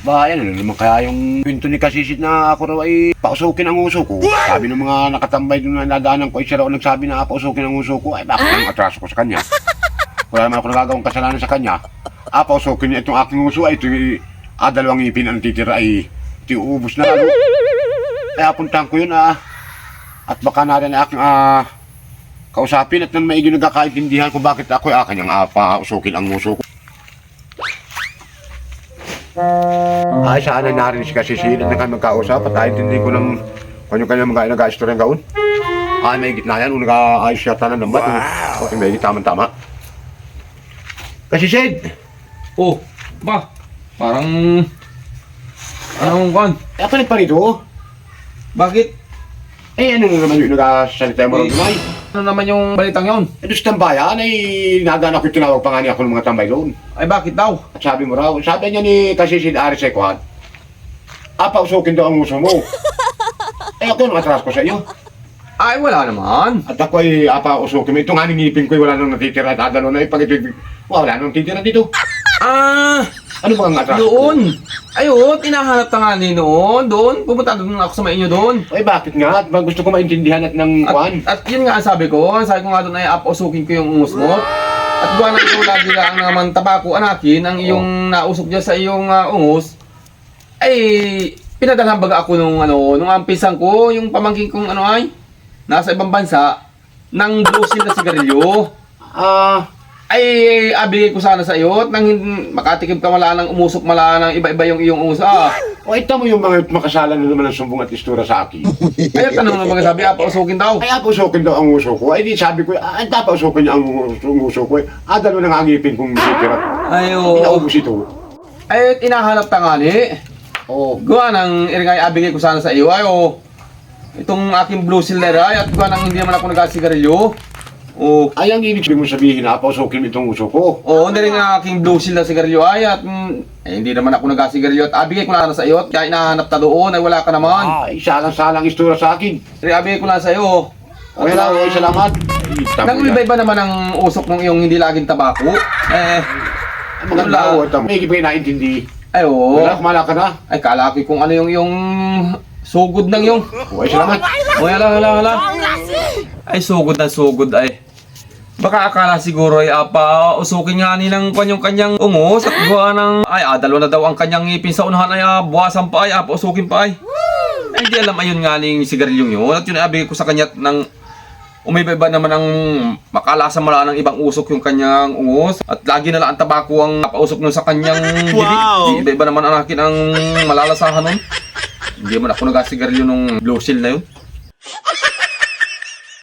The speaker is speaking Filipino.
Ba, yan, ano naman kaya yung pinto ni Kasisid na ako raw ay pausukin ang uso ko. Sabi ng mga nakatambay doon na nadaanan ko, ay siya raw nagsabi na pausukin ang uso ko. Ay, bakit ang atraso ko sa kanya? Wala naman ako nagagawang kasalanan sa kanya. Pausukin niya itong aking uso, ay ito dalawang ngipin ang titira ay ito uubos na lalo. Ay, apuntahan ko yun at baka na rin aking kausapin at nang maigi nagkakaintindihan kung bakit ako ay kanyang pausukin ang uso ko. Ay, saan na narin si Kasisid at kami magkausap at naintindi ko ng kanyang mga nag-a-istorya ng gaon. Ay, may gitna yan, nag-aayos yata ng lambat. Wow! Okay, may tama-tama. Kasisid! Oh, ba? Parang... Anong kan? Ako nagparito. Bakit? Eh, ano na naman yung nag-asalita mo rin ay? Ano naman yung balitang yun? Eh, doon sa tambayan ay nadaan ako yung tinawag pa nga niya ako ng mga tambay doon. Ay bakit daw? At sabi mo raw, sabi niya ni Kasisid Aris ay kuhan, pausukin daw ang uso mo. Eh, ako nung atras ko sa iyo. Ay wala naman. At ako ay pausukin mo. Ito nga ningipin ko ay wala nang natitira at adalo na ipag-ibig. Wala nang titira dito. Ano ba ang atras ko? Doon. Ayun, tinahanap ta nga ni noon. Doon, pupunta doon ako sa inyo doon. Ay, bakit nga? At gusto ko maintindihan at ng kuhan. At yun nga ang sabi ko nga doon ay apausukin ko yung ungus mo. At buwan na ikaw lagi lang naman tabako anakin ang iyong nausok dyan sa iyong ungus. Ay, pinadalhan baga ako nung ampisang ko, yung pamangking kong nasa ibang bansa, ng blusil na sigarilyo. Ay, abigay ko sana sa iyo at nang makatikim ka mala ng umusok mala ng iba-iba yung iyong usa. O, ito mo yung mga makasalan na naman ng sumbong at istura sa akin. Kaya tanong naman sabi, pausukin daw. Ay, pausukin daw ang uso ko. Ay, di sabi ko, ay, pausukin niya ang uso ko. Dalo na nga ang ngipin kong natitira. Ayo. Inaubos ito. Ay, tinahanap ta nga ni. Oo. Gawa ng irigay abigay ko sana sa iyo. Ayo. Itong aking blue silver ay at gawa ng hindi naman ako nagasigarilyo. Oh. Ay, ang ibig sabihin na pausukin mo itong uso ko. Oo, hindi rin ang aking blue seal na sigarilyo ay at hindi naman ako nagasigarilyo at abigay ko na sa iyo at kaya inahanap ta doon ay wala ka naman. Ay, salang-salang istura sa akin. Abigay ko na sa iyo. Okay lang, ay, salamat. Nang iba-iba naman ang usok ng iyong hindi laging tabako. Mga tao, may ibig naintindi. Ay, oo. Wala, kumala ka na. Ay, kalaki kung ano yung sugod ng yung. Okay, salamat. O, hala. Ay, sugod na sugod ay. Baka akala siguro ay usukin nga ni ng kanyang ungos at gawa ng dalawa na daw ang kanyang ngipin sa unahan ay buwasan pa ay usukin pa ay. Ay, di alam ayun nga ning sigarilyong yun at yun ay abigay ko sa kanya ng umiba-iba naman ang makalasa mula ng ibang usok yung kanyang ungos at lagi na lang ang tabako ang napausok nun sa kanyang bibig. Wow. Iba-iba naman ang akin ang malalasahan nun. Hindi man ako nagasigarilyo nung blue seal na yun.